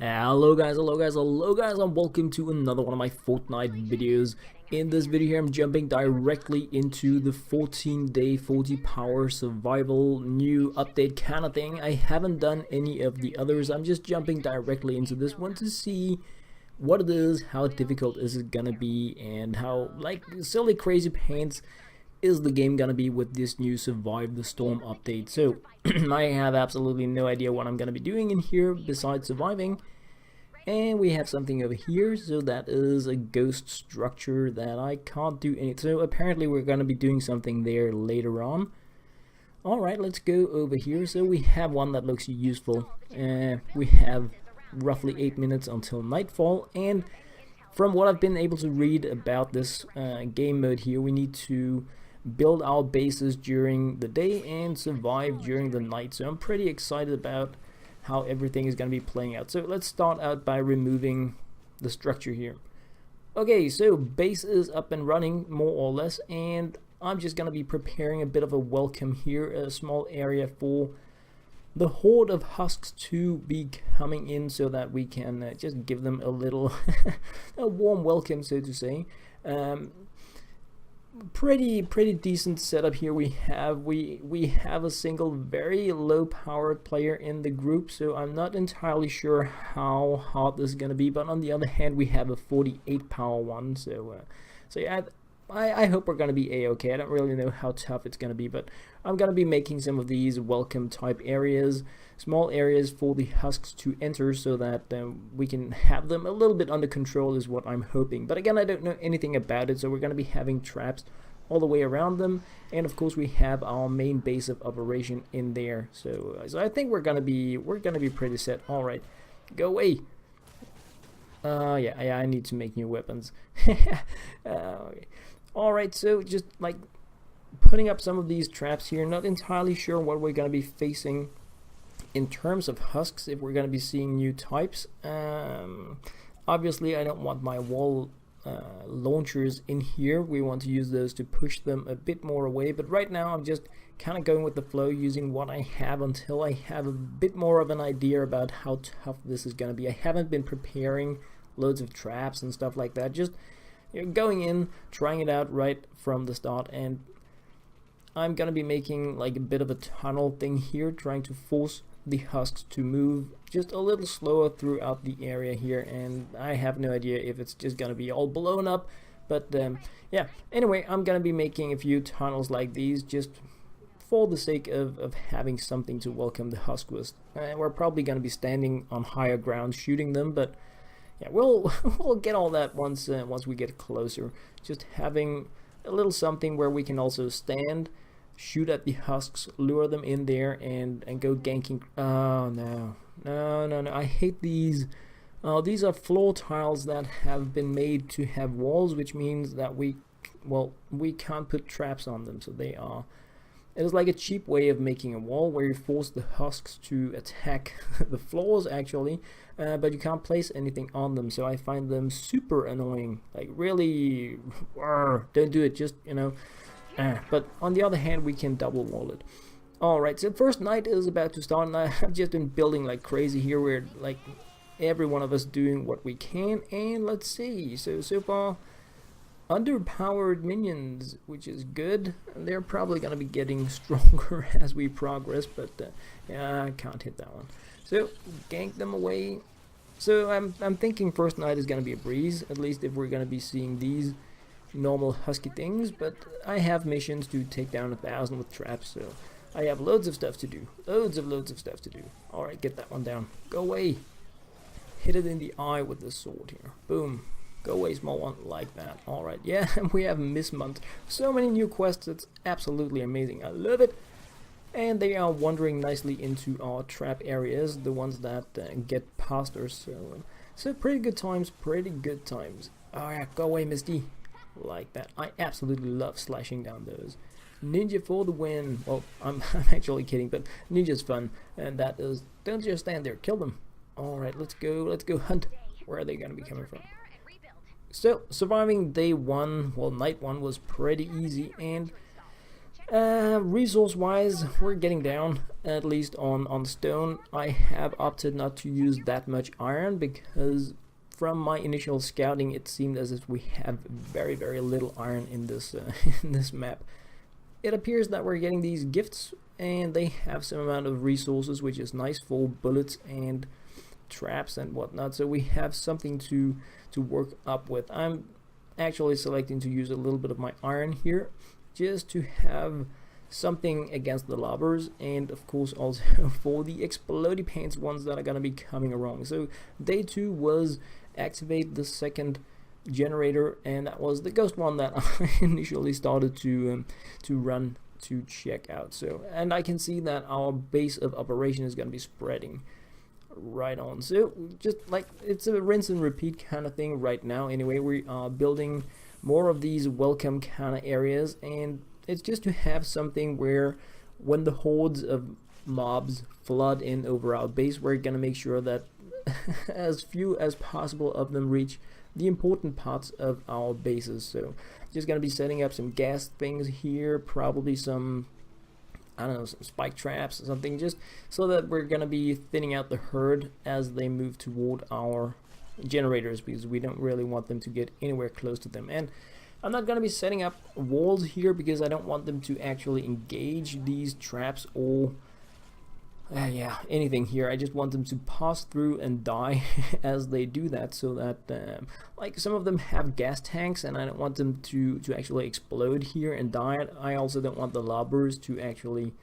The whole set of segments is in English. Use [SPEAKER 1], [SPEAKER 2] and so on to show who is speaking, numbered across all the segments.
[SPEAKER 1] Hello guys, and welcome to another one of my Fortnite videos. In this video here, I'm jumping directly into the 14-day 40 power survival new update kind of thing. I haven't done any of the others. I'm just jumping directly into this one to see what it is, how difficult is it gonna be, and how like silly crazy pants is the game gonna be with this new Survive the Storm update. So I have absolutely no idea what I'm gonna be doing in here besides surviving. And we have something over here, so that is a ghost structure that I can't do anything. So apparently we're gonna be doing something there later on. Alright, let's go over here. So we have one that looks useful. We have roughly 8 minutes until nightfall, and from what I've been able to read about this game mode here, we need to build our bases during the day and survive during the night. So I'm pretty excited about how everything is going to be playing out. So let's start out by removing the structure here. Okay, so base is up and running more or less, and I'm just going to be preparing a bit of a welcome here, a small area for the horde of husks to be coming in so that we can just give them a little a warm welcome, so to say. Pretty decent setup here. We have a single very low powered player in the group, so I'm not entirely sure how hard this is gonna be, but on the other hand we have a 48 power one, so yeah, I hope we're gonna be a-okay. I don't really know how tough it's gonna be, but I'm gonna be making some of these welcome type areas, small areas for the husks to enter, so that we can have them a little bit under control is what I'm hoping. But again, I don't know anything about it, so we're gonna be having traps all the way around them, and of course we have our main base of operation in there. So I think we're gonna be pretty set. All right, go away. Yeah, I need to make new weapons. Okay. Alright, so just like putting up some of these traps here. Not entirely sure what we're going to be facing in terms of husks, if we're going to be seeing new types. Obviously I don't want my wall launchers in here. We want to use those to push them a bit more away, but right now I'm just kind of going with the flow, using what I have until I have a bit more of an idea about how tough this is going to be. I haven't been preparing loads of traps and stuff like that, just going in, trying it out right from the start. And I'm gonna be making like a bit of a tunnel thing here, trying to force the husks to move just a little slower throughout the area here, and I have no idea if it's just gonna be all blown up, but yeah, anyway, I'm gonna be making a few tunnels like these just for the sake of having something to welcome the husk with. We're probably gonna be standing on higher ground shooting them, but yeah, we'll get all that once we get closer. Just having a little something where we can also stand, shoot at the husks, lure them in there, and go ganking. Oh no! I hate these. These are floor tiles that have been made to have walls, which means that we can't put traps on them. So they are. It is like a cheap way of making a wall where you force the husks to attack the floors actually, but you can't place anything on them, so I find them super annoying. Like really, don't do it, just, you know. But on the other hand, we can double wall it. Alright, so first night is about to start, and I've just been building like crazy here. We're like every one of us doing what we can, and let's see, so far underpowered minions, which is good. They're probably gonna be getting stronger as we progress, but yeah, I can't hit that one. So gank them away. So I'm thinking first night is gonna be a breeze, at least if we're gonna be seeing these normal husky things. But I have missions to take down 1,000 with traps, so I have loads of stuff to do. Loads of stuff to do. All right, get that one down. Go away. Hit it in the eye with this sword here. Boom. Go away, small one, like that. Alright, yeah, we have Miss Month. So many new quests, it's absolutely amazing. I love it. And they are wandering nicely into our trap areas, the ones that get past us. So pretty good times, Oh yeah, go away, Misty. Like that. I absolutely love slashing down those. Ninja for the win. Well, I'm actually kidding, but ninja's fun. And that is, don't just stand there, kill them. Alright, let's go hunt. Where are they gonna be coming from? So surviving day one, well, night one was pretty easy, and Resource wise, we're getting down, at least on stone. I have opted not to use that much iron because from my initial scouting it seemed as if we have very little iron in this in this map. It appears that we're getting these gifts and they have some amount of resources, which is nice for bullets and traps and whatnot, so we have something to work up with. I'm actually selecting to use a little bit of my iron here just to have something against the lobbers, and of course also for the explodey pants ones that are gonna be coming along. So day 2 was activate the second generator, and that was the ghost one that I initially started to run to check out. So, and I can see that our base of operation is gonna be spreading right on. So just like it's a rinse and repeat kind of thing right now. Anyway, we are building more of these welcome kind of areas, and it's just to have something where when the hordes of mobs flood in over our base, we're gonna make sure that as few as possible of them reach the important parts of our bases. So just gonna be setting up some gas things here, probably some, I don't know, some spike traps or something, just so that we're gonna be thinning out the herd as they move toward our generators, because we don't really want them to get anywhere close to them. And I'm not gonna be setting up walls here because I don't want them to actually engage these traps or yeah, anything here. I just want them to pass through and die as they do that, so that like some of them have gas tanks and I don't want them to actually explode here and die. I also don't want the lobbers to actually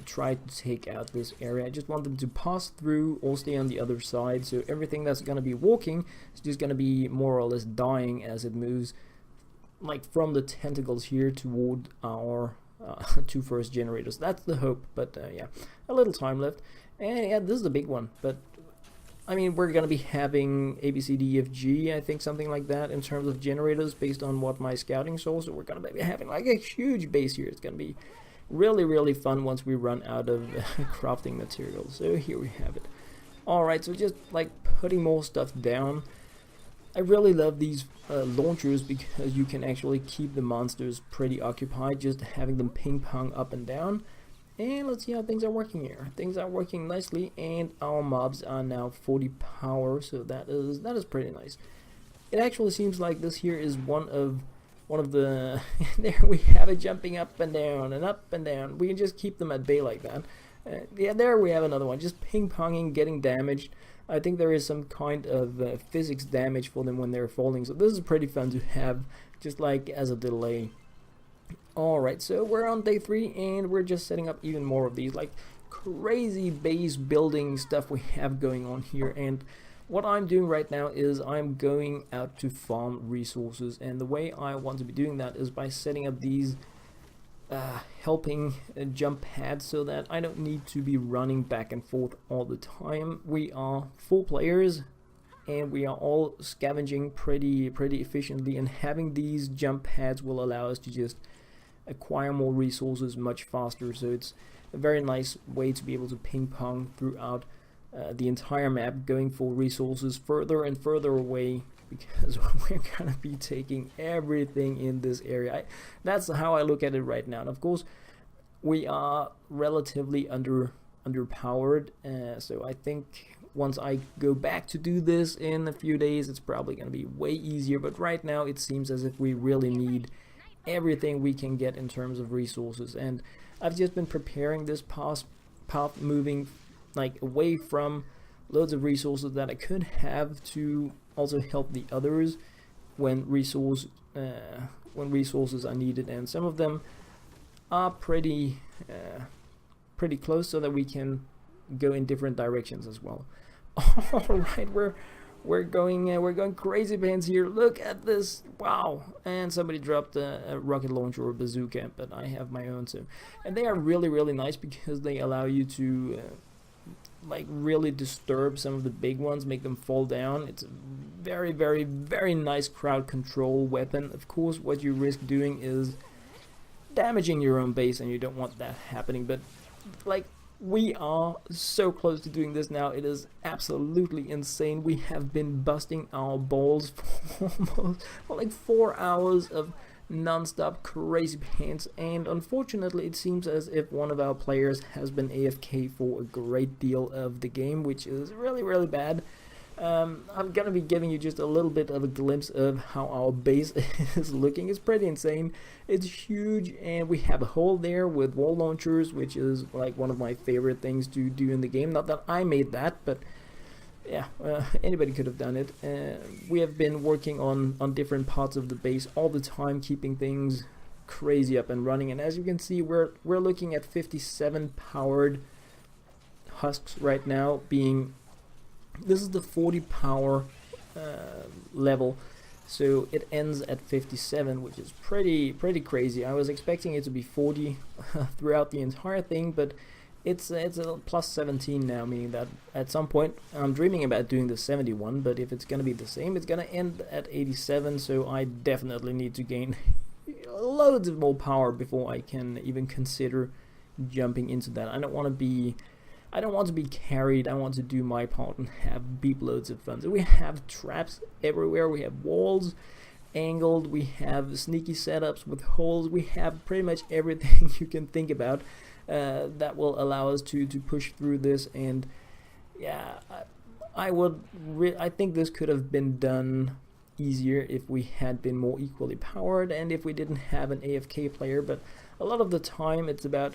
[SPEAKER 1] try to take out this area. I just want them to pass through or stay on the other side, so everything that's going to be walking is just going to be more or less dying as it moves, like from the tentacles here toward our 2 first generators. That's the hope, but yeah, a little time left. And yeah, this is the big one, but I mean, we're going to be having A, B, C, D, E, F, G, I think something like that in terms of generators based on what my scouting saw. So we're going to be having like a huge base here. It's going to be really fun once we run out of crafting materials. So here we have it. Alright, so just like putting more stuff down. I really love these launchers because you can actually keep the monsters pretty occupied, just having them ping pong up and down. And let's see how things are working here. Things are working nicely, and our mobs are now 40 power, so that is pretty nice. It actually seems like this here is one of the there we have it, jumping up and down and up and down. We can just keep them at bay like that. Yeah, there we have another one, just ping-ponging, getting damaged. I think there is some kind of physics damage for them when they're falling, so this is pretty fun to have, just like as a delay. Alright, so we're on day 3 and we're just setting up even more of these like crazy base building stuff we have going on here. And what I'm doing right now is I'm going out to farm resources, and the way I want to be doing that is by setting up these helping jump pads so that I don't need to be running back and forth all the time. We are 4 players and we are all scavenging pretty efficiently, and having these jump pads will allow us to just acquire more resources much faster. So it's a very nice way to be able to ping pong throughout the entire map, going for resources further and further away, because we're gonna be taking everything in this area. That's how I look at it right now. And of course we are relatively underpowered, so I think once I go back to do this in a few days, it's probably gonna be way easier. But right now it seems as if we really need everything we can get in terms of resources, and I've just been preparing this path moving like away from loads of resources that I could have to also help the others when resources are needed, and some of them are pretty close, so that we can go in different directions as well. Alright, we're going crazy pants here. Look at this. Wow. And somebody dropped a rocket launcher or bazooka, but I have my own too. And they are really nice because they allow you to like really disturb some of the big ones, make them fall down. It's a very nice crowd control weapon. Of course, what you risk doing is damaging your own base, and you don't want that happening, but like we are so close to doing this now. It is absolutely insane. We have been busting our balls for almost like 4 hours of non-stop crazy pants, and unfortunately it seems as if one of our players has been AFK for a great deal of the game, which is really bad. I'm gonna be giving you just a little bit of a glimpse of how our base is looking. It's pretty insane. It's huge, and we have a hole there with wall launchers, which is like one of my favorite things to do in the game. Not that I made that, but yeah, anybody could have done it. We have been working on different parts of the base all the time, keeping things crazy up and running. And as you can see, we're looking at 57 powered husks right now, being this is the 40 power level, so it ends at 57, which is pretty crazy. I was expecting it to be 40 throughout the entire thing, but it's a plus 17 now, meaning that at some point I'm dreaming about doing the 71, but if it's gonna be the same, it's gonna end at 87, so I definitely need to gain loads of more power before I can even consider jumping into that. I don't want to be carried. I want to do my part and have beep loads of fun. So we have traps everywhere, we have walls angled, we have sneaky setups with holes, we have pretty much everything you can think about that will allow us to push through this. And yeah, I think this could have been done easier if we had been more equally powered and if we didn't have an AFK player. But a lot of the time it's about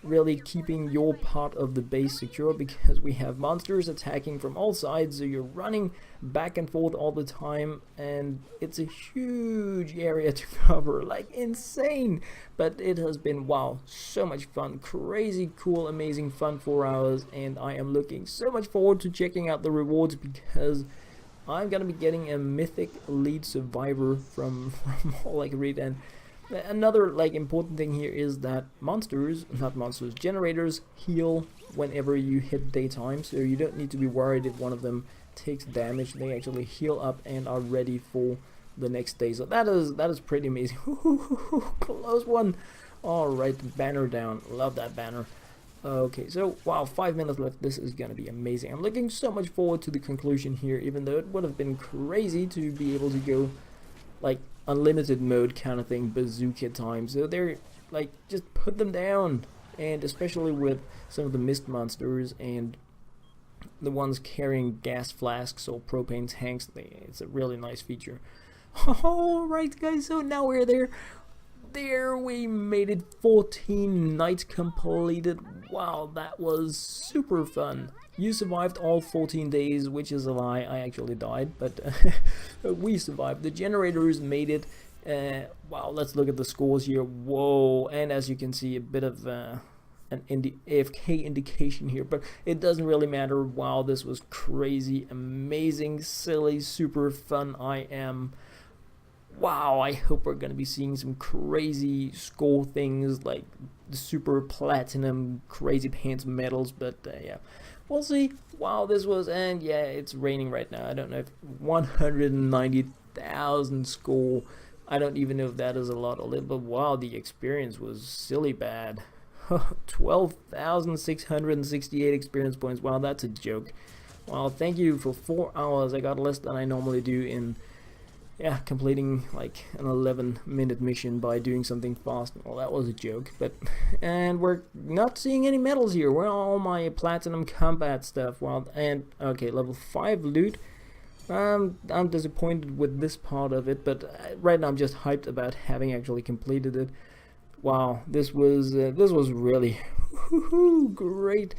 [SPEAKER 1] really keeping your part of the base secure, because we have monsters attacking from all sides, so you're running back and forth all the time, and it's a huge area to cover, like insane. But it has been, wow, so much fun, crazy cool, amazing fun 4 hours, and I am looking so much forward to checking out the rewards, because I'm gonna be getting a Mythic Lead Survivor from all I can read. And another like important thing here is that generators heal whenever you hit daytime, so you don't need to be worried if one of them takes damage. They actually heal up and are ready for the next day, so that is pretty amazing. Close one. All right, banner down, love that banner. Okay, so wow, 5 minutes left. This is gonna be amazing. I'm looking so much forward to the conclusion here, even though it would have been crazy to be able to go like unlimited mode kind of thing, bazooka time. So they're like, just put them down, and especially with some of the mist monsters and the ones carrying gas flasks or propane tanks, it's a really nice feature. Alright guys, so now we're there. We made it. 14 nights completed. Wow, that was super fun. You survived all 14 days, which is a lie. I actually died, but we survived. The generators made it. Wow, let's look at the scores here. Whoa, and as you can see, a bit of an AFK indication here, but it doesn't really matter. Wow, this was crazy, amazing, silly, super fun. Wow, I hope we're gonna be seeing some crazy score things like the super platinum crazy pants medals, but yeah, we'll see. Wow, this was, and yeah, it's raining right now. I don't know if 190,000 score, I don't even know if that is a lot or little, but wow, the experience was silly bad. 12,668 experience points. Wow, that's a joke. Wow, thank you for 4 hours. I got less than I normally do in, yeah, completing like an 11-minute mission by doing something fast. Well, that was a joke, but and we're not seeing any medals here. Where are all my platinum combat stuff? Well, and okay, level 5 loot. I'm disappointed with this part of it, but right now I'm just hyped about having actually completed it. Wow, this was really great.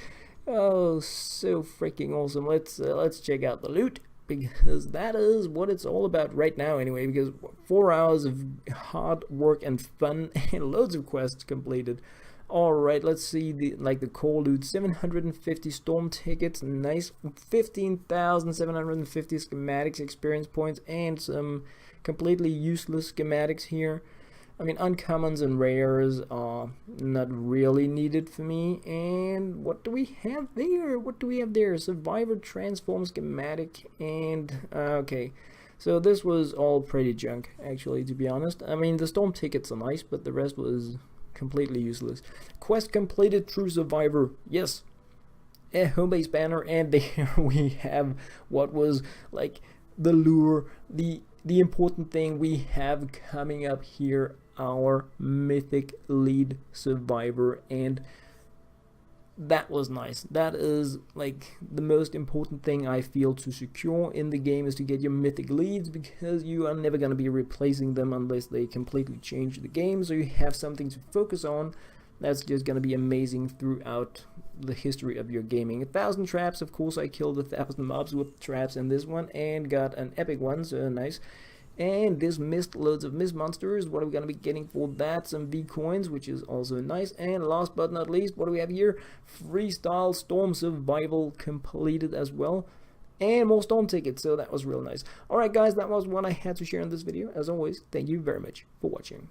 [SPEAKER 1] Oh, so freaking awesome. Let's check out the loot, because that is what it's all about right now anyway, because 4 hours of hard work and fun and loads of quests completed. Alright, let's see the core loot. 750 storm tickets, nice. 15,750 schematics experience points, and some completely useless schematics here. I mean, uncommons and rares are not really needed for me. And what do we have there? Survivor transform schematic, and okay. So this was all pretty junk, actually, to be honest. I mean, the storm tickets are nice, but the rest was completely useless. Quest completed, true survivor. Yes. A home base banner, and there we have what was like the lure, the the important thing we have coming up here, our Mythic Lead Survivor, and that was nice. That is like the most important thing I feel to secure in the game, is to get your mythic leads, because you are never going to be replacing them unless they completely change the game. So you have something to focus on. That's just going to be amazing throughout the history of your gaming. 1,000 traps, of course I killed 1,000 mobs with traps in this one and got an epic one, so nice. And this missed loads of mist monsters. What are we going to be getting for that? Some V coins, which is also nice. And last but not least, what do we have here? Freestyle Storm Survival completed as well. And more storm tickets, so that was real nice. Alright guys, that was what I had to share in this video. As always, thank you very much for watching.